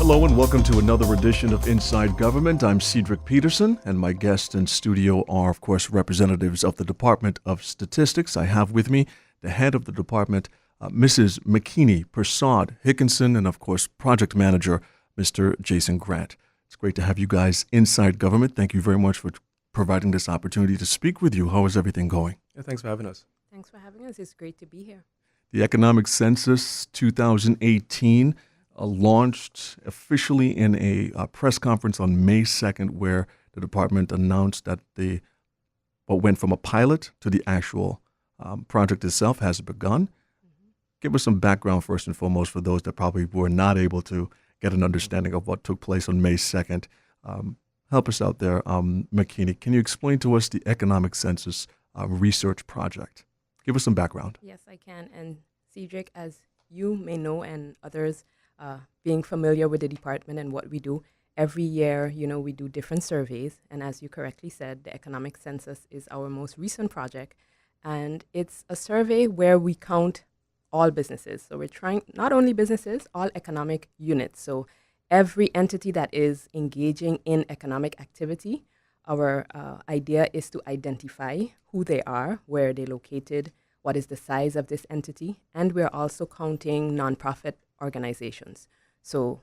Hello and welcome to another edition of Inside Government. I'm Cedric Peterson, and my guests in studio are, of course, representatives of the Department of Statistics. I have with me the head of the department, Mrs. MAKINI, PERSAUD-HICKINSON, and, of course, project manager, Mr. Jason Grant. It's great to have you guys inside government. Thank you very much for providing this opportunity to speak with you. How is everything going? Yeah, thanks for having us. Thanks for having us. It's great to be here. The Economic Census 2018 launched officially in a press conference on May 2nd, where the department announced that what went from a pilot to the actual project itself has begun. Give us some background first and foremost for those that probably were not able to get an understanding of what took place on May 2nd. Help us out there, MAKINI. Can you explain to us the Economic Census research project? Give us some background. Yes, I can. And Cedric, as you may know, and others being familiar with the department and what we do, every year, we do different surveys. And as you correctly said, the Economic Census is our most recent project. And it's a survey where we count all businesses. So we're trying not only businesses, all economic units. So every entity that is engaging in economic activity, our idea is to identify who they are, where they're located, what is the size of this entity, and we're also counting nonprofit organizations. So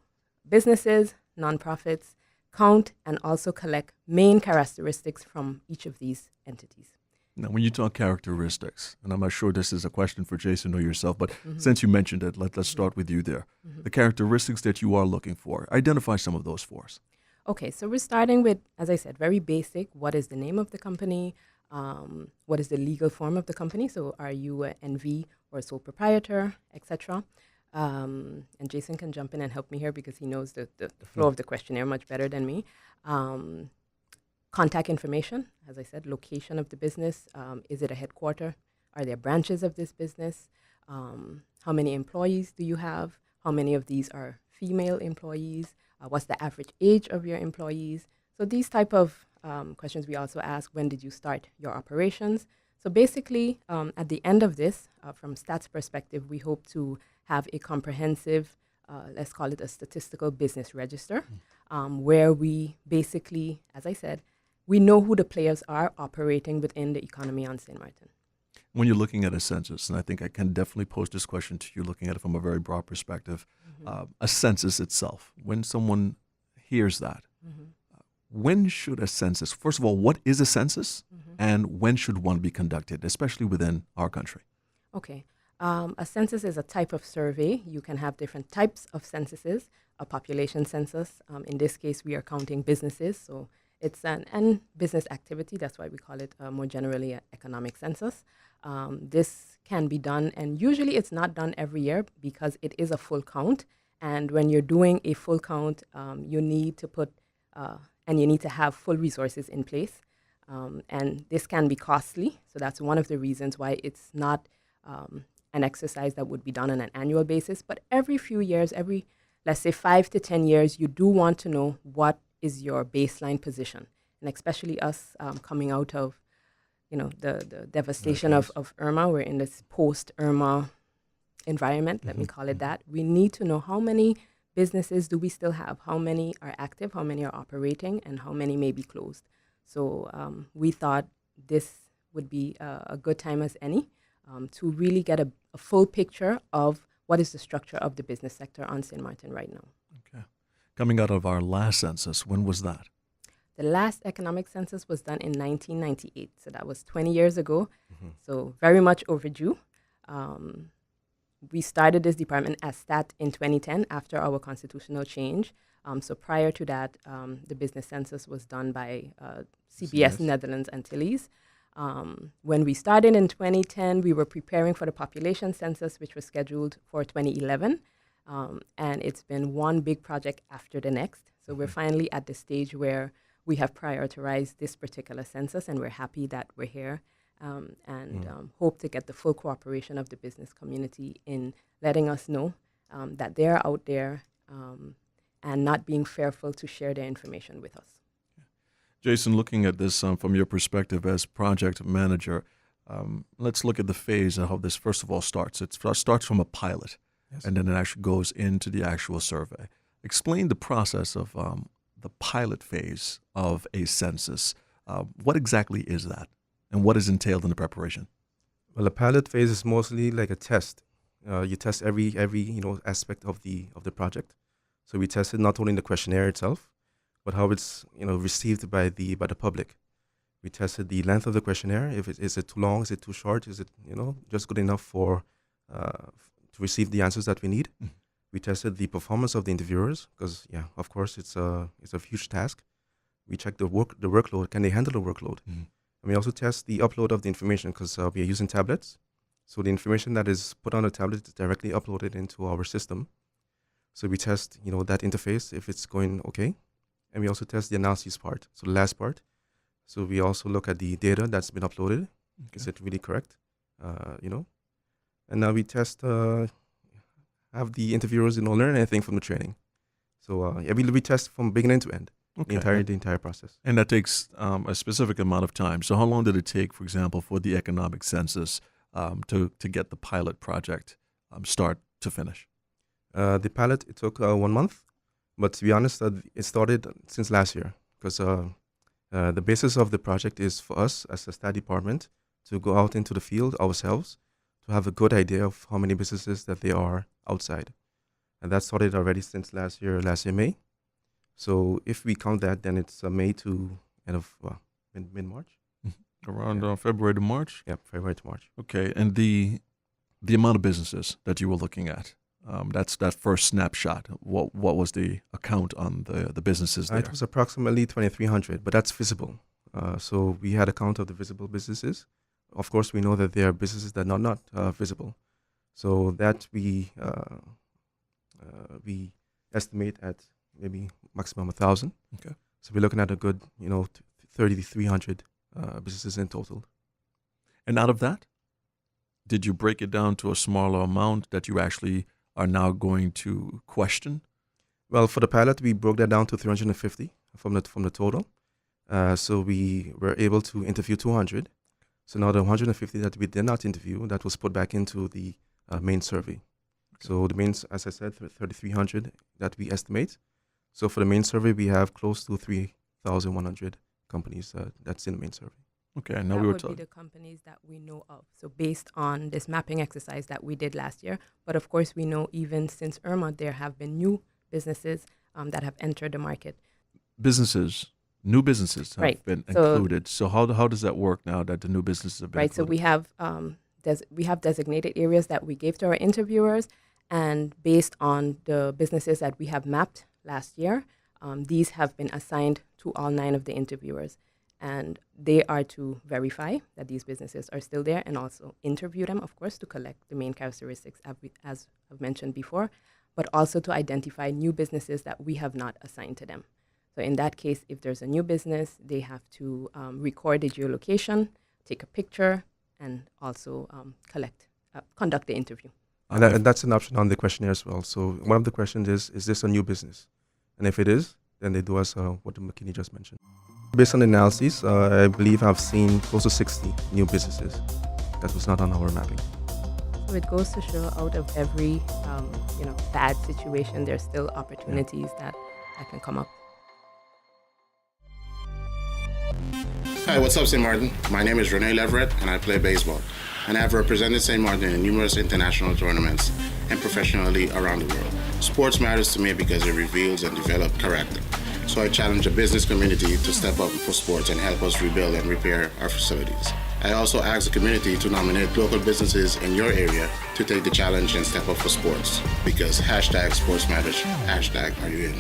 businesses, nonprofits, count and also collect main characteristics from each of these entities. Now, when you talk characteristics, and I'm not sure this is a question for Jason or yourself, but since you mentioned it, let's start with you there. The characteristics that you are looking for, identify some of those for us. Okay, so we're starting with, as I said, very basic. What is the name of the company? What is the legal form of the company? So are you an NV or a sole proprietor, etc.? And Jason can jump in and help me here because he knows the flow of the questionnaire much better than me. Contact information, as I said, location of the business. Is it a headquarter? Are there branches of this business? How many employees do you have? How many of these are female employees? What's the average age of your employees? So these type of questions we also ask, when did you start your operations? So basically, at the end of this, from stats perspective, we hope to have a comprehensive, let's call it a statistical business register, where we basically, as I said, we know who the players are operating within the economy on St. Martin. When you're looking at a census, and I think I can definitely pose this question to you looking at it from a very broad perspective, a census itself, when someone hears that, when should a census, first of all, what is a census and when should one be conducted, especially within our country? Okay. A census is a type of survey. You can have different types of censuses. A population census, in this case, we are counting businesses. So it's an business activity. That's why we call it more generally an economic census. This can be done, and usually it's not done every year because it is a full count. And when you're doing a full count, you need to put, and you need to have full resources in place. And this can be costly. So that's one of the reasons why it's not an exercise that would be done on an annual basis. But every few years, let's say 5 to 10 years, you do want to know what is your baseline position. And especially us coming out of, the devastation of Irma. We're in this post-Irma environment, let me call it that. We need to know how many businesses do we still have, how many are active, how many are operating, and how many may be closed. So we thought this would be a good time as any to really get a full picture of what is the structure of the business sector on St. Martin right now. Okay. Coming out of our last census, when was that? The last economic census was done in 1998, so that was 20 years ago, so very much overdue. We started this department as STAT in 2010 after our constitutional change. So prior to that, the business census was done by CBS Netherlands Antilles. When we started in 2010, we were preparing for the population census, which was scheduled for 2011. And it's been one big project after the next. So we're finally at the stage where we have prioritized this particular census, and we're happy that we're here and hope to get the full cooperation of the business community in letting us know that they're out there and not being fearful to share their information with us. Jason, looking at this from your perspective as project manager, let's look at the phase of how this first of all starts. It starts from a pilot, and then it actually goes into the actual survey. Explain the process of the pilot phase of a census. What exactly is that, and what is entailed in the preparation? Well, the pilot phase is mostly like a test. You test every aspect of the project. So we tested not only the questionnaire itself, but how it's received by the public. We tested the length of the questionnaire. Is it too long? Is it too short? Is it just good enough for to receive the answers that we need? Mm. We tested the performance of the interviewers because of course it's a huge task. We checked the workload. Can they handle the workload? Mm. And we also test the upload of the information because we are using tablets. So the information that is put on the tablet is directly uploaded into our system. So we test that interface if it's going okay, and we also test the analysis part. So the last part. So we also look at the data that's been uploaded. Okay. Is it really correct? And now we test, have the interviewers learn anything from the training. So we test from beginning to end, Okay. the entire process. And that takes a specific amount of time. So how long did it take, for example, for the economic census to get the pilot project start to finish? The pilot, it took 1 month, but to be honest, it started since last year because the basis of the project is for us as a study department to go out into the field ourselves to have a good idea of how many businesses that there are outside. And that started already since last year May. So if we count that, then it's May to end of mid-March. Around February to March? Yeah, February to March. Okay. And the amount of businesses that you were looking at, that's that first snapshot. What was the account on the businesses there? It was approximately 2,300, but that's visible. So we had a count of the visible businesses. Of course, we know that there are businesses that are not visible. So that we estimate at maybe maximum 1,000. Okay. So we're looking at a good 3,300 businesses in total. And out of that, did you break it down to a smaller amount that you actually are now going to question? Well, for the pilot, we broke that down to 350 from the total. So we were able to interview 200. So now the 150 that we did not interview, that was put back into the main survey. Okay. So the main, as I said, 3,300 that we estimate. So for the main survey, we have close to 3,100 companies that's in the main survey. Okay, and now that we were would be talking. the companies that we know of. So based on this mapping exercise that we did last year, but of course we know even since Irma, there have been new businesses that have entered the market. New businesses have Right. been So- included. So how does that work now that the new businesses have been Right. So included? we have designated areas that we gave to our interviewers, and based on the businesses that we have mapped last year, these have been assigned to all 9 of the interviewers, and they are to verify that these businesses are still there, and also interview them, of course, to collect the main characteristics as I've mentioned before, but also to identify new businesses that we have not assigned to them. So in that case, if there's a new business, they have to record the geolocation, take a picture, and also conduct the interview. And that's an option on the questionnaire as well. So one of the questions is this a new business? And if it is, then they do us what MAKINI just mentioned. Based on the analysis, I believe I've seen close to 60 new businesses that was not on our mapping. So it goes to show out of every bad situation, there's still opportunities that can come up. Hi, what's up, St. Martin? My name is Rene Leverett, and I play baseball. And I've represented St. Martin in numerous international tournaments and professionally around the world. Sports matters to me because it reveals and develops character. So I challenge the business community to step up for sports and help us rebuild and repair our facilities. I also ask the community to nominate local businesses in your area to take the challenge and step up for sports. Because #sports matters, #are you in?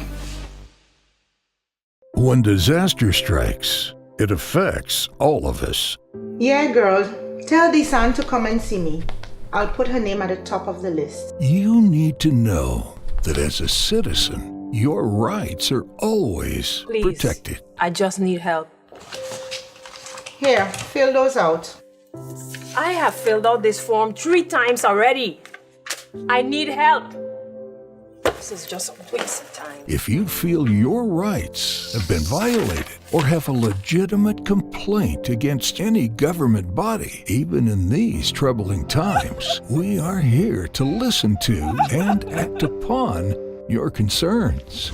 When disaster strikes, it affects all of us. Yeah, girl. Tell Desan to come and see me. I'll put her name at the top of the list. You need to know that as a citizen, your rights are always Please. protected. I just need help. Here, fill those out. I have filled out this form 3 times already. I need help. This is just a waste of time. If you feel your rights have been violated or have a legitimate complaint against any government body, even in these troubling times, we are here to listen to and act upon your concerns.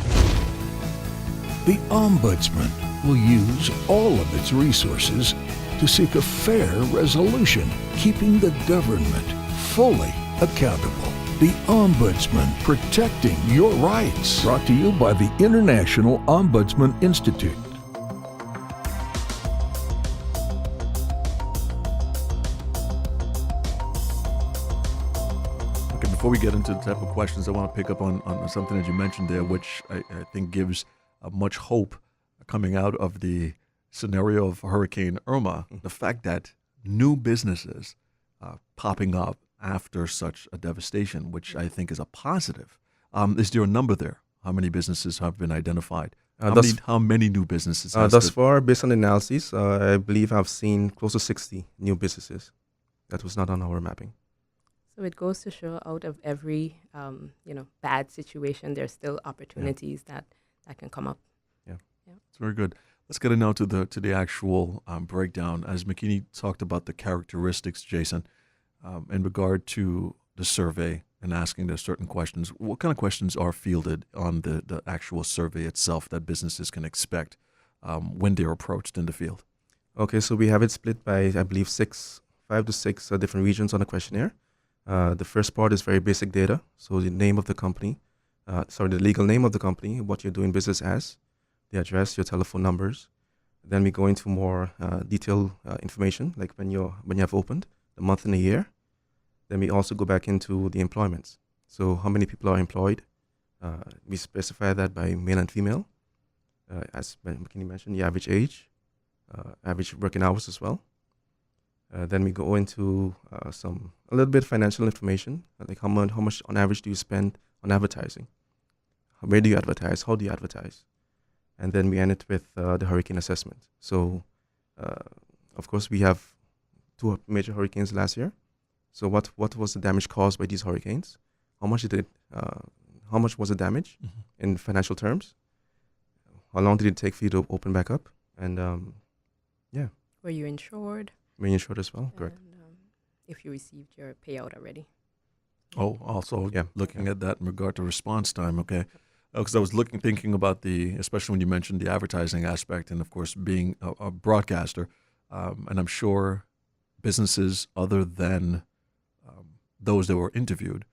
The Ombudsman will use all of its resources to seek a fair resolution, keeping the government fully accountable. The Ombudsman, protecting your rights. Brought to you by the International Ombudsman Institute. Okay, before we get into the type of questions, I want to pick up on something that you mentioned there, which I think gives much hope coming out of the scenario of Hurricane Irma. The fact that new businesses popping up after such a devastation, which I think is a positive. Is there a number there? How many businesses have been identified? How many new businesses? Thus far, based on the analysis, I believe I've seen close to 60 new businesses. That was not on our mapping. So it goes to show out of every, bad situation, there's still opportunities that can come up. It's very good. Let's get now to the actual breakdown. As MAKINI talked about the characteristics, Jason, in regard to the survey and asking the certain questions, what kind of questions are fielded on the actual survey itself that businesses can expect when they're approached in the field? Okay, so we have it split by, I believe, 5 to 6 different regions on the questionnaire. The first part is very basic data, so the name of the company, the legal name of the company, what you're doing business as, the address, your telephone numbers. Then we go into more detailed information, like when you have opened, the month and the year. Then we also go back into the employments. So how many people are employed? We specify that by male and female. As MAKINI mentioned, the average age, average working hours as well. Then we go into a little bit financial information, like how much on average do you spend on advertising? Where do you advertise? How do you advertise? And then we end it with the hurricane assessment. So, of course, we have 2 major hurricanes last year. So what was the damage caused by these hurricanes? How much was the damage in financial terms? How long did it take for you to open back up? And Were you insured? Were you insured as well? Correct. And, if you received your payout already. Oh, also looking at that in regard to response time, okay. Because I was thinking about especially when you mentioned the advertising aspect, and of course being a broadcaster, and I'm sure businesses other than those that were interviewed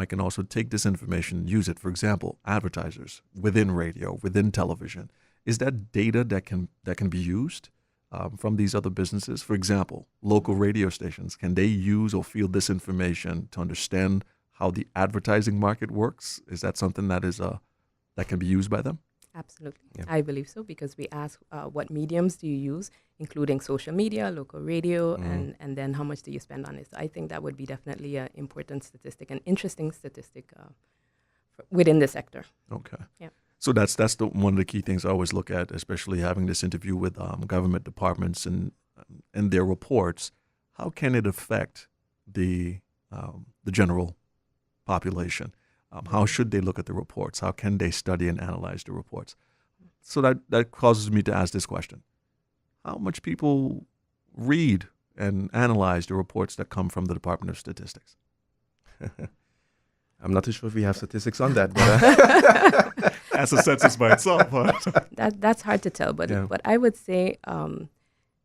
can also take this information and use it. For example, advertisers within radio, within television. Is that data that can be used from these other businesses? For example, local radio stations, can they use or field this information to understand how the advertising market works? Is that something that can be used by them? Absolutely. Yeah. I believe so, because we ask what mediums do you use, including social media, local radio, and then how much do you spend on it. So I think that would be definitely an important statistic, an interesting statistic within the sector. Okay. Yeah. So that's one of the key things I always look at, especially having this interview with government departments and their reports. How can it affect the general population? How should they look at the reports? How can they study and analyze the reports? So that causes me to ask this question. How much people read and analyze the reports that come from the Department of Statistics? I'm not too sure if we have statistics on that, but That's a census by itself. Huh? That's hard to tell, but I would say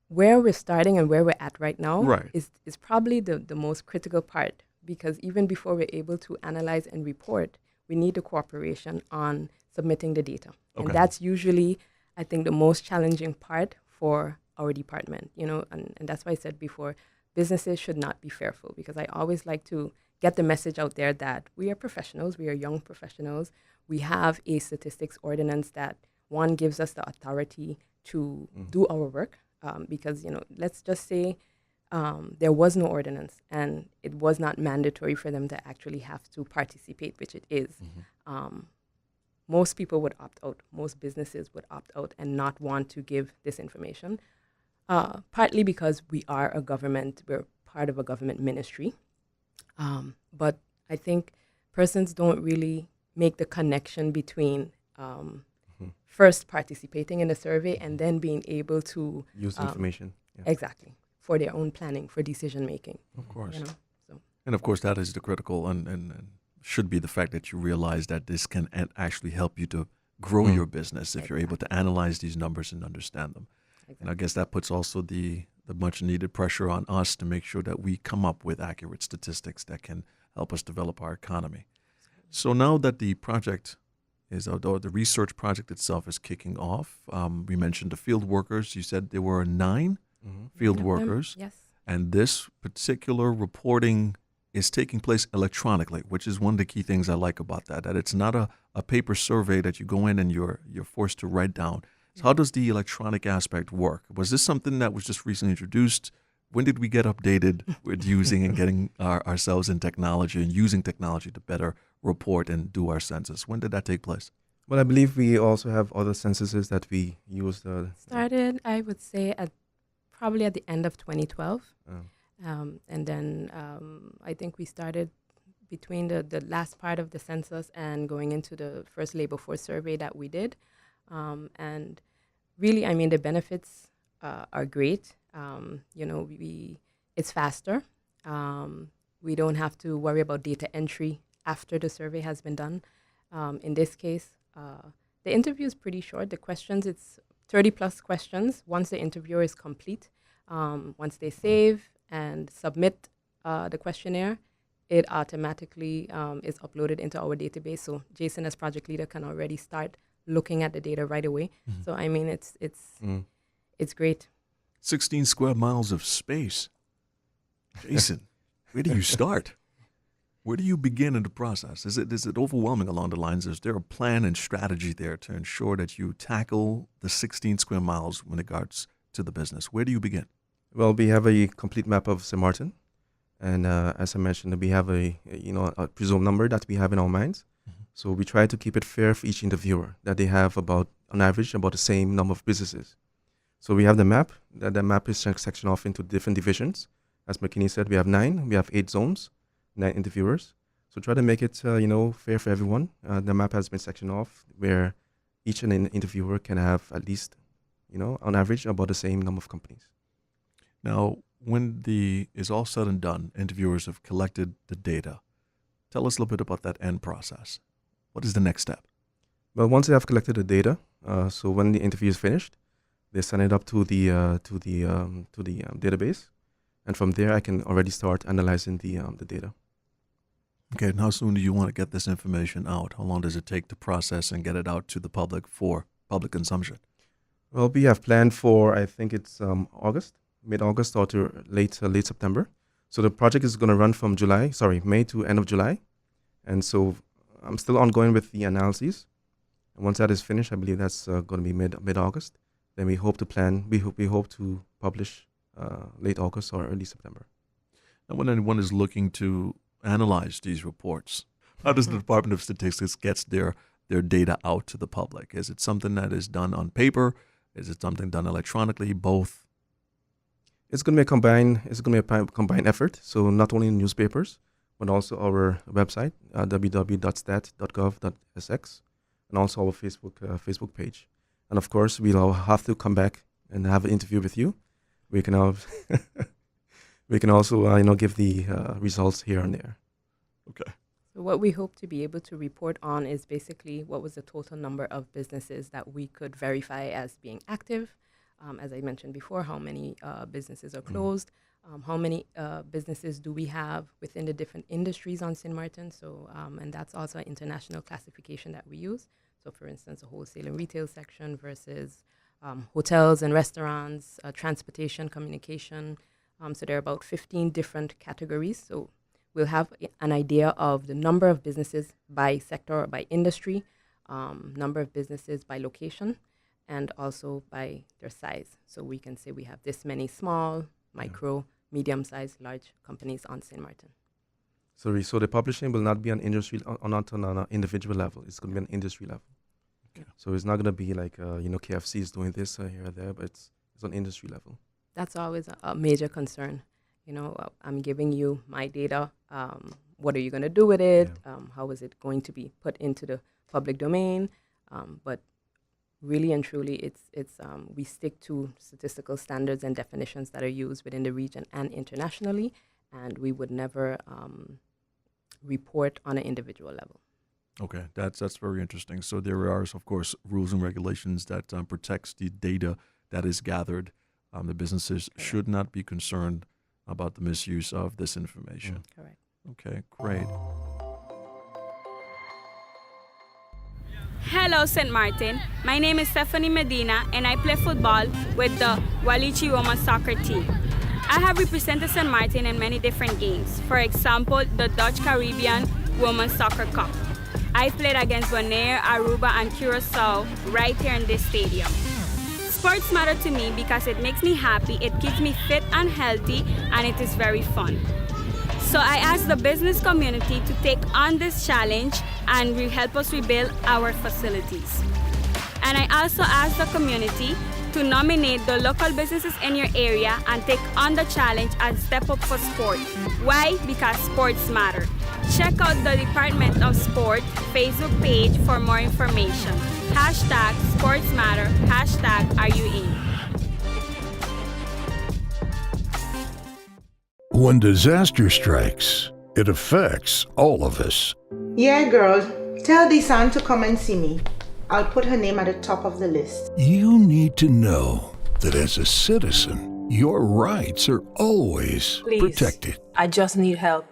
where we're starting and where we're at right now is probably the most critical part. Because even before we're able to analyze and report, we need the cooperation on submitting the data. Okay. And that's usually, I think, the most challenging part for our department, and that's why I said before, businesses should not be fearful, because I always like to get the message out there that we are professionals, we are young professionals. We have a statistics ordinance that, one, gives us the authority to do our work, because, let's just say, there was no ordinance and it was not mandatory for them to actually have to participate, which it is. Most people would opt out. Most businesses would opt out and not want to give this information, partly because we are we're part of a government ministry. But I think persons don't really make the connection between first participating in the survey and then being able to use information. Yeah. Exactly. For their own planning, for decision making. Of course. So. And of course, that is the critical and should be the fact that you realize that this can actually help you to grow your business if you're able to analyze these numbers and understand them. And I guess that puts also the much needed pressure on us to make sure that we come up with accurate statistics that can help us develop our economy. So now that the project is, although the research project itself is kicking off, we mentioned the field workers. You said there were 9 field workers. Yes. And this particular reporting is taking place electronically, which is one of the key things I like about that it's not a paper survey that you go in and you're forced to write down. So how does the electronic aspect work? Was this something that was just recently introduced? When did we get updated with using and getting ourselves in technology and using technology to better report and do our census? When did that take place? Well, I believe we also have other censuses that we use. Started, I would say, probably at the end of 2012. And then I think we started between the last part of the census and going into the first labor force survey that we did. And really, I mean, the benefits are great. It's faster. We don't have to worry about data entry after the survey has been done. In this case, the interview is pretty short. The questions, it's 30 plus questions. Once the interviewer is complete, once they save and submit the questionnaire, it automatically is uploaded into our database. So Jason, as project leader, can already start looking at the data right away. So I mean, it's great. 16 square miles of space. Jason, where do you start? Where do you begin in the process? Is it overwhelming along the lines? Is there a plan and strategy there to ensure that you tackle the 16 square miles when it regards to the business? Where do you begin? Well, we have a complete map of St. Martin. And as I mentioned, we have a presumed number that we have in our minds. So we try to keep it fair for each interviewer, that they have on average, about the same number of businesses. So we have the map. That map is sectioned off into different divisions. As MAKINI said, we have 9. We have 8 zones, 9 interviewers. So try to make it, fair for everyone. The map has been sectioned off where each interviewer can have at least, on average, about the same number of companies. Now, when is all said and done, interviewers have collected the data. Tell us a little bit about that end process. What is the next step? Well, once they have collected the data, so when the interview is finished, they send it up to the database, and from there I can already start analyzing the data. Okay, and how soon do you want to get this information out? How long does it take to process and get it out to the public for public consumption? Well, we have planned for, I think it's August, mid-August or to late September. So the project is going to run from May to end of July. And so I'm still ongoing with the analyses. And once that is finished, I believe that's going to be mid-August. Then we hope to publish late August or early September. Now, when anyone is looking to analyze these reports, how does the Department of Statistics get their data out to the public? Is it something that is done on paper? Is it something done electronically? Both? It's going to be a combined effort. So not only in newspapers, but also our website, www.stat.gov.sx, and also our Facebook page. And of course, we'll have to come back and have an interview with you. We can also give the results here and there. Okay. So what we hope to be able to report on is basically what was the total number of businesses that we could verify as being active. As I mentioned before, how many businesses are closed, how many businesses do we have within the different industries on St. Martin. So, and that's also an international classification that we use. So for instance, a wholesale and retail section versus hotels and restaurants, transportation, communication. So there are about 15 different categories. So we'll have an idea of the number of businesses by sector or by industry, number of businesses by location, and also by their size. So we can say we have this many small, micro, medium-sized, large companies on St. Martin. So the publishing will not be on industry, not on an individual level. It's going to be an industry level. Okay. So it's not going to be like KFC is doing this here or there, but it's on industry level. That's always a major concern. I'm giving you my data. What are you going to do with it? Yeah. How is it going to be put into the public domain? But really and truly, it's we stick to statistical standards and definitions that are used within the region and internationally, and we would never report on an individual level. Okay, that's very interesting. So there are, of course, rules and regulations that protects the data that is gathered. The businesses should not be concerned about the misuse of this information. Correct. Okay, great. Hello, St. Martin. My name is Stephanie Medina, and I play football with the Walichi Women's Soccer team. I have represented St. Martin in many different games. For example, the Dutch Caribbean Women's Soccer Cup. I played against Bonaire, Aruba, and Curacao right here in this stadium. Sports matter to me because it makes me happy, it keeps me fit and healthy, and it is very fun. So I asked the business community to take on this challenge and help us rebuild our facilities. And I also asked the community to nominate the local businesses in your area and take on the challenge and step up for sport. Why? Because sports matter. Check out the Department of Sport Facebook page for more information. Hashtag sports matter, hashtag are you in? When disaster strikes, it affects all of us. Yeah, girl. Tell Desan to come and see me. I'll put her name at the top of the list. You need to know that as a citizen, your rights are always Please. protected. I just need help.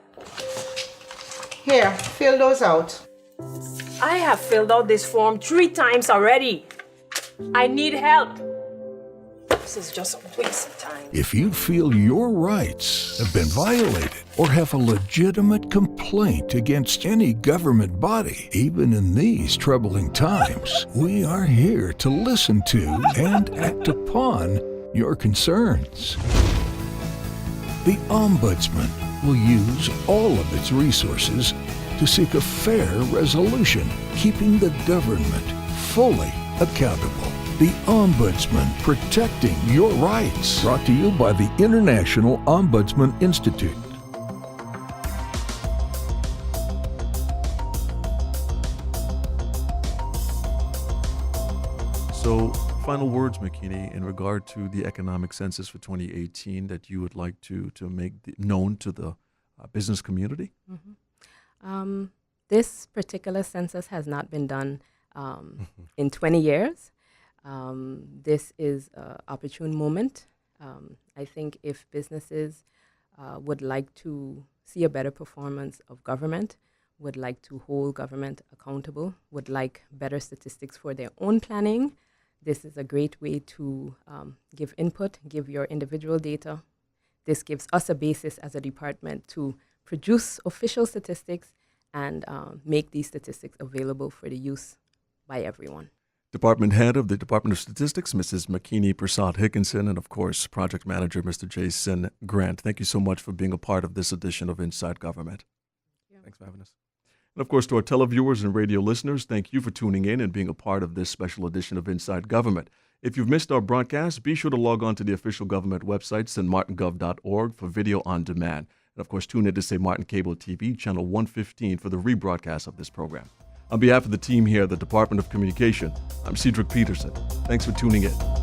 Here, fill those out. I have filled out this form 3 times already. I need help. This is just a waste of time. If you feel your rights have been violated or have a legitimate complaint against any government body, even in these troubling times, we are here to listen to and act upon your concerns. The Ombudsman will use all of its resources to seek a fair resolution, keeping the government fully accountable. The Ombudsman, protecting your rights. Brought to you by the International Ombudsman Institute. So, final words, MAKINI, in regard to the economic census for 2018 that you would like to make known to the business community? This particular census has not been done in 20 years. This is an opportune moment. I think if businesses would like to see a better performance of government, would like to hold government accountable, would like better statistics for their own planning, this is a great way to give input, give your individual data. This gives us a basis as a department to produce official statistics and make these statistics available for the use by everyone. Department Head of the Department of Statistics, Mrs. MAKINI PERSAUD-HICKINSON, and of course, Project Manager, Mr. Jason Grant. Thank you so much for being a part of this edition of Inside Government. Thanks for having us. And of course, to our televiewers and radio listeners, thank you for tuning in and being a part of this special edition of Inside Government. If you've missed our broadcast, be sure to log on to the official government website, stmartingov.org, for video on demand. And of course, tune in to St. Martin Cable TV, channel 115, for the rebroadcast of this program. On behalf of the team here at the Department of Communication, I'm Cedric Peterson. Thanks for tuning in.